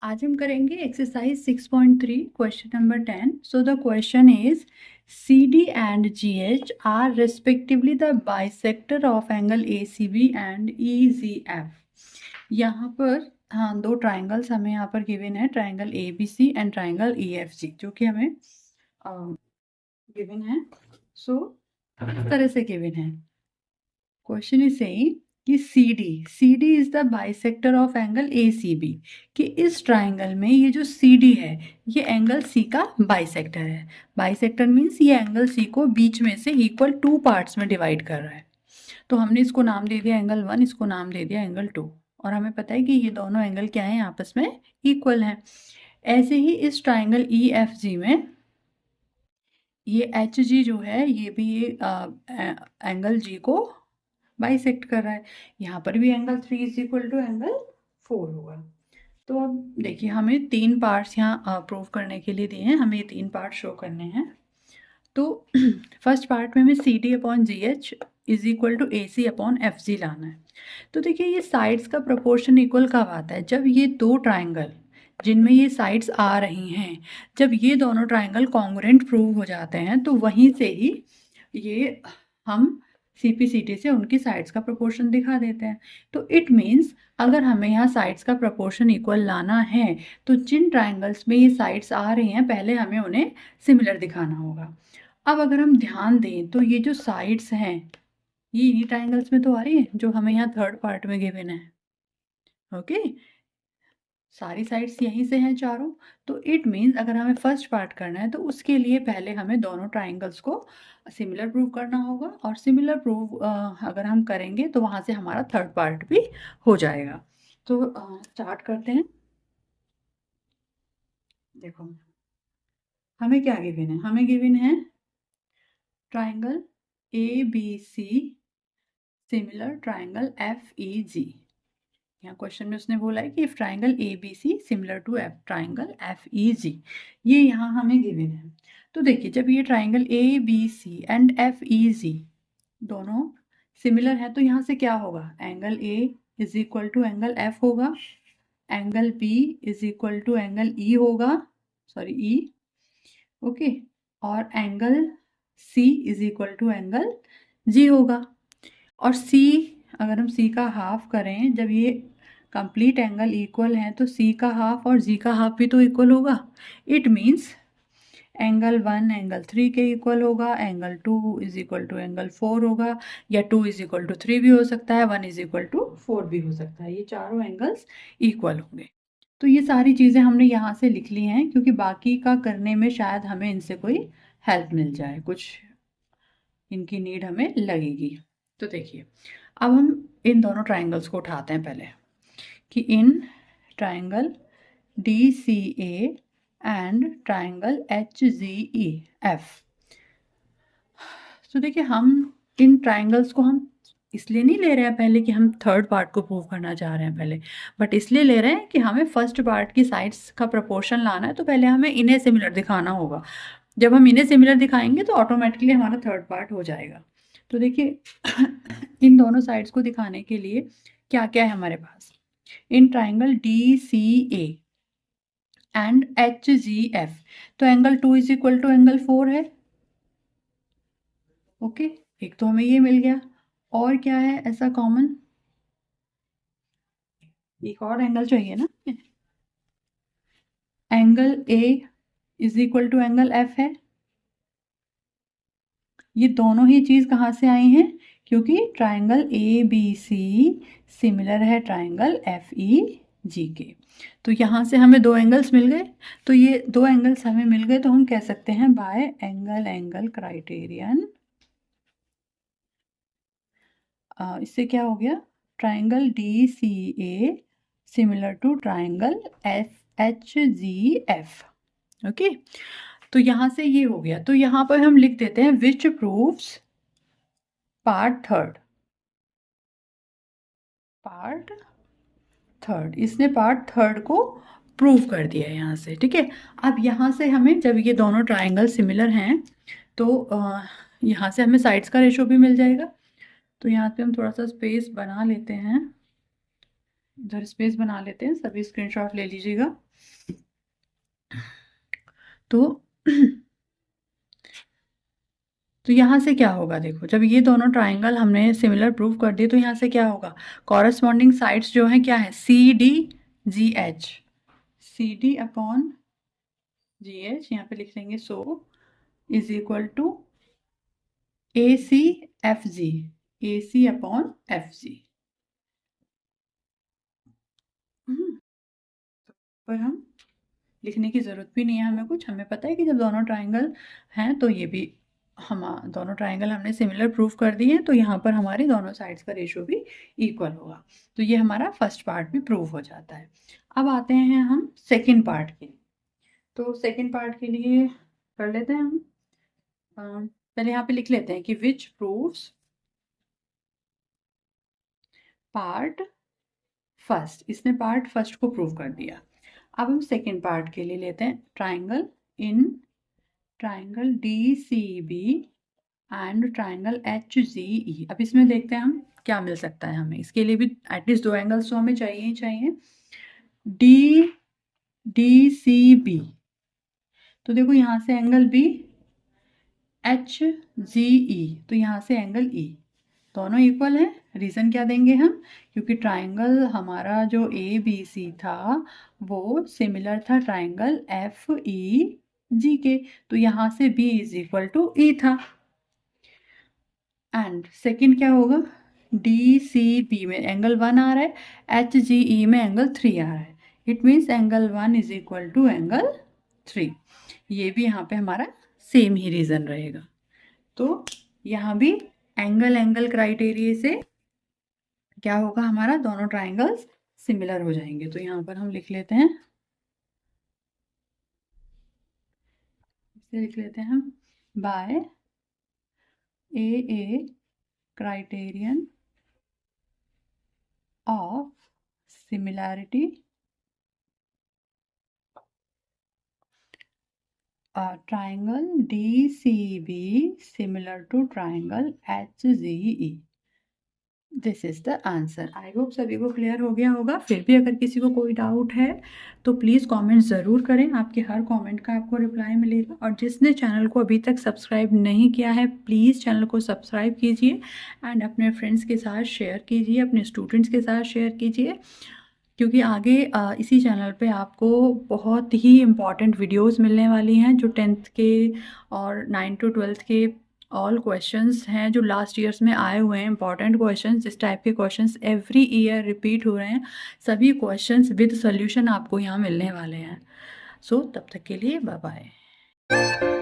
आज हम करेंगे exercise 6.3 question number 10। So the question is CD and GH are respectively the bisector of angle ACB and EZF। यहाँ पर दो triangles हमें यहाँ पर गिवन है, triangle ABC and triangle EFG, जो कि हमें गिवन है। सो इस तरह से गिवन है। क्वेश्चन इज सेइंग कि CD is the bisector of angle ACB, कि इस ट्राइंगल में ये जो CD है ये एंगल C का बाइसेक्टर है। बाइसेक्टर मीन्स ये एंगल C को बीच में से इक्वल 2 पार्ट्स में डिवाइड कर रहा है। तो हमने इसको नाम दे दिया एंगल 1, इसको नाम दे दिया एंगल 2, और हमें पता है कि ये दोनों एंगल क्या है, आपस में इक्वल हैं। ऐसे ही इस ट्राइंगल EFG में ये HG जो है ये भी एंगल G को बाइसेक्ट कर रहा है। यहाँ पर भी angle 3 is equal to angle 4 होगा। तो अब देखिए, हमें 3 पार्ट्स यहाँ प्रूव करने के लिए दिए हैं, हमें ये 3 पार्ट शो करने हैं। तो फर्स्ट पार्ट में हमें CD upon GH is equal to AC upon FG लाना है। तो देखिए, ये साइड्स का प्रोपोर्शन इक्वल कब आता है, जब ये दो ट्राइंगल जिनमें ये साइड्स आ रही हैं, जब ये दोनों ट्राइंगल कॉन्ग्रुएंट प्रूव हो जाते हैं, तो वहीं से ही ये हम CPCT से उनकी साइड्स का प्रोपोर्शन दिखा देते हैं। तो इट मीन्स अगर हमें यहाँ साइड्स का प्रोपोर्शन इक्वल लाना है, तो जिन ट्राइंगल्स में ये साइड्स आ रही हैं पहले हमें उन्हें सिमिलर दिखाना होगा। अब अगर हम ध्यान दें तो ये जो साइड्स हैं ये इन्हीं ट्राइंगल्स में तो आ रही है जो हमें यहाँ थर्ड पार्ट में गिवन है। ओके, सारी साइड्स यहीं से हैं चारों। तो इट मीन्स अगर हमें फर्स्ट पार्ट करना है तो उसके लिए पहले हमें दोनों ट्राइंगल्स को सिमिलर प्रूव करना होगा, और सिमिलर प्रूव अगर हम करेंगे तो वहाँ से हमारा थर्ड पार्ट भी हो जाएगा। तो स्टार्ट करते हैं। देखो, हमें क्या गिवन है, हमें गिवन है triangle ABC similar triangle FEG। यहाँ क्वेश्चन में उसने बोला है कि if triangle ABC similar to triangle FEG, ये यहाँ हमें गिवन है। तो देखिए, जब ये ट्राइंगल ABC एंड FEG दोनों सिमिलर है तो यहाँ से क्या होगा, angle A is equal to angle F होगा, angle B is equal to angle E होगा, सॉरी E, ओके, और angle C is equal to angle G होगा। और C, अगर हम C का हाफ करें, जब ये कंप्लीट एंगल इक्वल हैं तो C का हाफ और G का हाफ भी तो इक्वल होगा। इट मीन्स एंगल 1 एंगल 3 के इक्वल होगा, angle 2 is equal to angle 4 होगा, या 2 इज इक्वल टू 3 भी हो सकता है, 1 इज इक्वल टू 4 भी हो सकता है। ये चारों एंगल्स इक्वल होंगे। तो ये सारी चीज़ें हमने यहाँ से लिख ली हैं, क्योंकि बाकी का करने में शायद हमें इनसे कोई हेल्प मिल जाए, कुछ इनकी नीड हमें लगेगी। तो देखिए, अब हम इन दोनों ट्राइंगल्स को उठाते हैं पहले, कि इन triangle DCA and triangle HGEF। तो देखिए, हम इन ट्राइंगल्स को हम इसलिए नहीं ले रहे हैं पहले कि हम थर्ड पार्ट को प्रूव करना चाह रहे हैं पहले, बट इसलिए ले रहे हैं कि हमें फर्स्ट पार्ट की साइड्स का प्रोपोर्शन लाना है, तो पहले हमें इन्हें सिमिलर दिखाना होगा। जब हम इन्हें सिमिलर दिखाएंगे तो ऑटोमेटिकली हमारा थर्ड पार्ट हो जाएगा। तो देखिए, इन दोनों साइड्स को दिखाने के लिए क्या क्या है हमारे पास, in triangle DCA and HGF, तो angle 2 is equal to angle 4 है। ओके, एक तो हमें ये मिल गया, और क्या है ऐसा कॉमन, एक और एंगल चाहिए ना, angle A is equal to angle F है। ये दोनों ही चीज कहाँ से आई हैं, क्योंकि ट्राइंगल ABC सिमिलर है ट्राइंगल FEG के। तो यहाँ से हमें दो एंगल्स मिल गए। तो ये दो एंगल्स हमें मिल गए तो हम कह सकते हैं बाय एंगल क्राइटेरियन, इससे क्या हो गया, triangle DCA similar to triangle HGF। Okay, तो यहाँ से ये हो गया। तो यहाँ पर हम लिख देते हैं विच प्रूव्स पार्ट थर्ड, इसने पार्ट थर्ड को प्रूव कर दिया है यहाँ से। ठीक है, अब यहाँ से हमें, जब ये दोनों ट्राइंगल सिमिलर हैं तो यहाँ से हमें साइड्स का रेशो भी मिल जाएगा। तो यहाँ पे हम थोड़ा सा स्पेस बना लेते हैं, इधर स्पेस बना लेते हैं, सभी स्क्रीनशॉट ले लीजिएगा। तो तो यहाँ से क्या होगा, देखो जब ये दोनों ट्राइंगल हमने सिमिलर प्रूव कर दिए तो यहाँ से क्या होगा, कॉरस्पॉन्डिंग साइड्स जो हैं क्या है, C D G H, C D upon G H यहाँ पे लिख लेंगे, so is equal to A C F G, A C upon F G. पर हम लिखने की ज़रूरत भी नहीं है हमें कुछ, हमें पता है कि जब दोनों ट्राइंगल हैं तो ये भी हम दोनों ट्राइंगल हमने सिमिलर प्रूफ कर दिए हैं, तो यहाँ पर हमारे दोनों साइड्स का रेशियो भी इक्वल होगा। तो ये हमारा फर्स्ट पार्ट भी प्रूव हो जाता है। अब आते हैं हम सेकेंड पार्ट के। तो सेकेंड पार्ट के लिए कर लेते हैं हम, पहले यहाँ पे लिख लेते हैं कि विच प्रूव्स पार्ट फर्स्ट, इसने पार्ट फर्स्ट को प्रूव कर दिया। अब हम सेकेंड पार्ट के लिए लेते हैं triangle in triangle D C B and triangle H G E. अब इसमें देखते हैं हम क्या मिल सकता है हमें, इसके लिए भी एटलीस्ट दो एंगल्स तो हमें चाहिए ही चाहिए। डी डी सी बी, तो देखो यहाँ से एंगल बी, एच जी ई, तो यहाँ से एंगल ई, दोनों इक्वल है। रीज़न क्या देंगे हम, क्योंकि ट्राइंगल हमारा जो ए बी सी था वो सिमिलर था ट्राइंगल एफ ई जी के, तो यहाँ से बी इज इक्वल टू ई था। एंड सेकंड क्या होगा, डी सी बी में एंगल 1 आ रहा है, एच जी ई में एंगल 3 आ रहा है, it means angle 1 is equal to angle 3। ये भी यहाँ पे हमारा सेम ही रीज़न रहेगा। तो यहाँ भी एंगल एंगल क्राइटेरिया से क्या होगा, हमारा दोनों ट्राइंगल्स सिमिलर हो जाएंगे। तो यहाँ पर हम लिख लेते हैं, इसे लिख लेते हैं हम by a criterion of similarity triangle DCB similar to triangle HGE। This is the answer. I hope सभी को क्लियर हो गया होगा। फिर भी अगर किसी को कोई डाउट है तो प्लीज़ कमेंट ज़रूर करें, आपके हर कमेंट का आपको रिप्लाई मिलेगा। और जिसने चैनल को अभी तक सब्सक्राइब नहीं किया है प्लीज़ चैनल को सब्सक्राइब कीजिए एंड अपने फ्रेंड्स के साथ शेयर कीजिए, अपने स्टूडेंट्स के साथ शेयर कीजिए, क्योंकि आगे इसी चैनल पे आपको बहुत ही इम्पॉर्टेंट वीडियोस मिलने वाली हैं जो 10th के और 9 to 12th के ऑल क्वेश्चंस हैं जो लास्ट ईयर्स में आए हुए हैं। इंपॉर्टेंट क्वेश्चंस, इस टाइप के क्वेश्चंस एवरी ईयर रिपीट हो रहे हैं, सभी क्वेश्चंस विद सॉल्यूशन आपको यहाँ मिलने वाले हैं। सो तब तक के लिए बाय बाय।